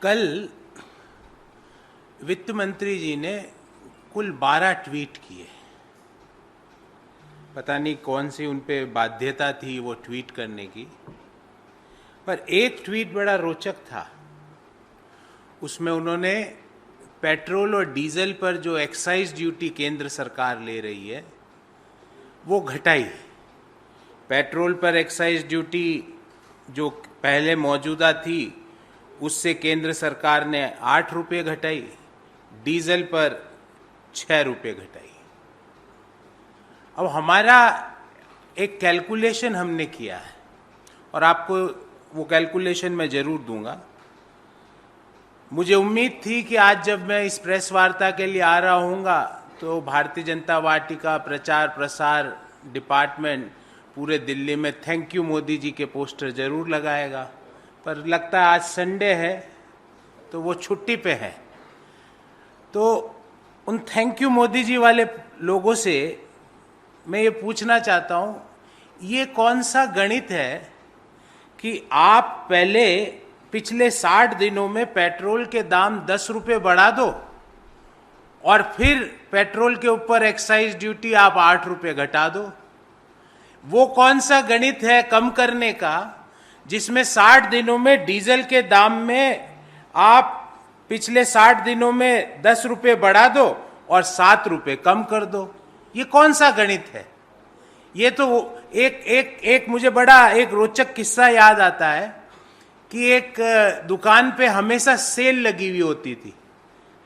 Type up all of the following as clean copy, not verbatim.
कल वित्त मंत्री जी ने कुल 12 ट्वीट किए। पता नहीं कौन सी उन पे बाध्यता थी वो ट्वीट करने की, पर एक ट्वीट बड़ा रोचक था। उसमें उन्होंने पेट्रोल और डीजल पर जो एक्साइज ड्यूटी केंद्र सरकार ले रही है वो घटाई। पेट्रोल पर एक्साइज ड्यूटी जो पहले मौजूदा थी उससे केंद्र सरकार ने 8 रुपये घटाई, डीजल पर 6 रुपये घटाई। अब हमारा एक कैलकुलेशन हमने किया है और आपको वो कैलकुलेशन मैं जरूर दूंगा। मुझे उम्मीद थी कि आज जब मैं इस प्रेस वार्ता के लिए आ रहा हूँगा तो भारतीय जनता पार्टी का प्रचार प्रसार डिपार्टमेंट पूरे दिल्ली में थैंक यू मोदी जी के पोस्टर जरूर लगाएगा, पर लगता है आज संडे है तो वो छुट्टी पे है। तो उन थैंक यू मोदी जी वाले लोगों से मैं ये पूछना चाहता हूँ, ये कौन सा गणित है कि आप पहले पिछले 60 दिनों में पेट्रोल के दाम 10 रुपये बढ़ा दो और फिर पेट्रोल के ऊपर एक्साइज ड्यूटी आप 8 रुपये घटा दो। वो कौन सा गणित है कम करने का जिसमें 60 दिनों में डीजल के दाम में आप पिछले 60 दिनों में 10 रुपये बढ़ा दो और 7 रुपये कम कर दो? ये कौन सा गणित है? ये तो एक मुझे बड़ा एक रोचक किस्सा याद आता है कि एक दुकान पे हमेशा सेल लगी हुई होती थी।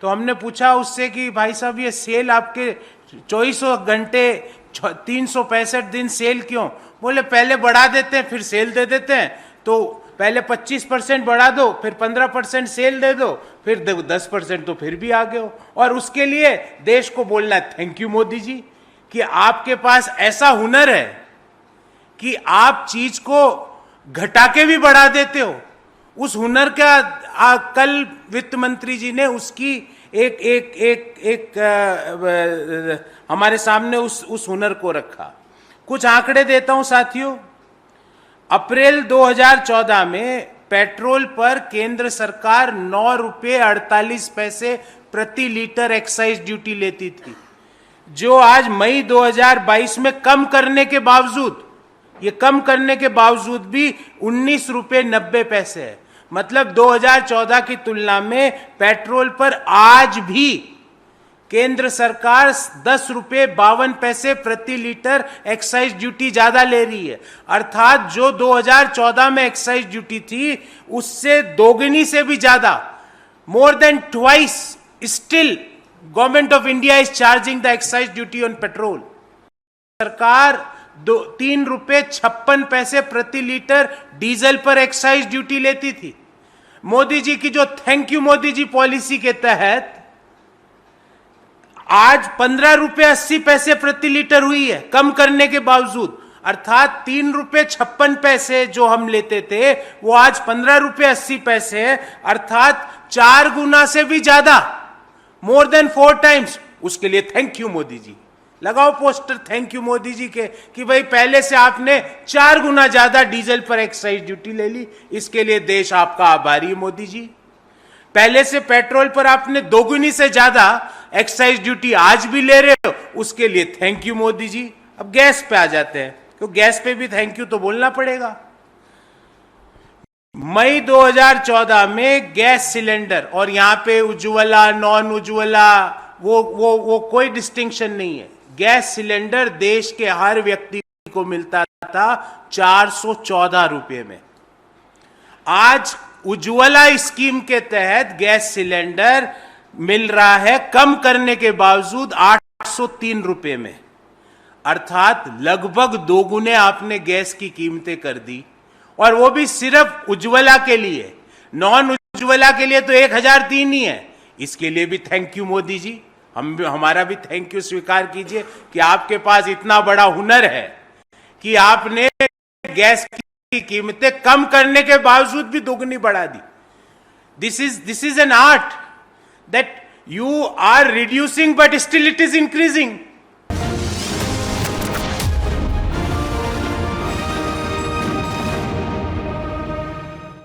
तो हमने पूछा उससे कि भाई साहब ये सेल आपके 24 घंटे 365 दिन सेल क्यों? बोले पहले बढ़ा देते हैं फिर सेल दे देते हैं, तो पहले 25% बढ़ा दो फिर 15% सेल दे दो फिर 10% तो फिर भी आगे हो। और उसके लिए देश को बोलना थैंक यू मोदी जी कि आपके पास ऐसा हुनर है कि आप चीज को घटा के भी बढ़ा देते हो। उस हुनर का कल वित्त मंत्री जी ने उसकी एक हमारे सामने उस हुनर को रखा। कुछ आंकड़े देता हूं साथियों। अप्रैल 2014 में पेट्रोल पर केंद्र सरकार 9 रुपये 48 पैसे प्रति लीटर एक्साइज ड्यूटी लेती थी, जो आज मई 2022 में कम करने के बावजूद भी 19 रुपये 90 पैसे है। मतलब 2014 की तुलना में पेट्रोल पर आज भी केंद्र सरकार 10 रुपये 52 पैसे प्रति लीटर एक्साइज ड्यूटी ज्यादा ले रही है। अर्थात जो 2014 में एक्साइज ड्यूटी थी उससे दोगुनी से भी ज्यादा, more than twice still government of India is charging the excise duty on petrol. सरकार 3 रुपये 56 पैसे प्रति लीटर डीजल पर एक्साइज ड्यूटी लेती थी। मोदी जी की जो thank you Modi ji policy के तहत आज 15 रुपये 80 पैसे प्रति लीटर हुई है कम करने के बावजूद। अर्थात 3 रुपये 56 पैसे जो हम लेते थे वो आज 15 रुपये 80 पैसे है, अर्थात 4 गुना से भी ज्यादा, मोर देन 4 टाइम्स। उसके लिए थैंक यू मोदी जी। लगाओ पोस्टर थैंक यू मोदी जी के कि भाई पहले से आपने 4 गुना ज्यादा डीजल पर एक्साइज ड्यूटी ले ली। इसके लिए देश आपका आभारी है मोदी जी। पहले से पेट्रोल पर आपने दोगुनी से ज्यादा एक्साइज ड्यूटी आज भी ले रहे हो, उसके लिए थैंक यू मोदी जी। अब गैस पे आ जाते हैं, क्योंकि गैस पे भी थैंक यू तो बोलना पड़ेगा। मई 2014 में गैस सिलेंडर, और यहां पे उज्ज्वला नॉन उज्ज्वला वो कोई डिस्टिंक्शन नहीं है, गैस सिलेंडर देश के हर व्यक्ति को मिलता था 414 रुपये में। आज उज्ज्वला स्कीम के तहत गैस सिलेंडर मिल रहा है कम करने के बावजूद 803 रुपये में। अर्थात लगभग दोगुने आपने गैस की कीमतें कर दी, और वो भी सिर्फ उज्ज्वला के लिए। नॉन उज्ज्वला के लिए तो 1003 ही है। इसके लिए भी थैंक यू मोदी जी। हमारा भी थैंक यू स्वीकार कीजिए कि आपके पास इतना बड़ा हुनर है कि आपने गैस की कीमतें कम करने के बावजूद भी दोगुनी बढ़ा दी। This is an art that you are reducing but still it is increasing.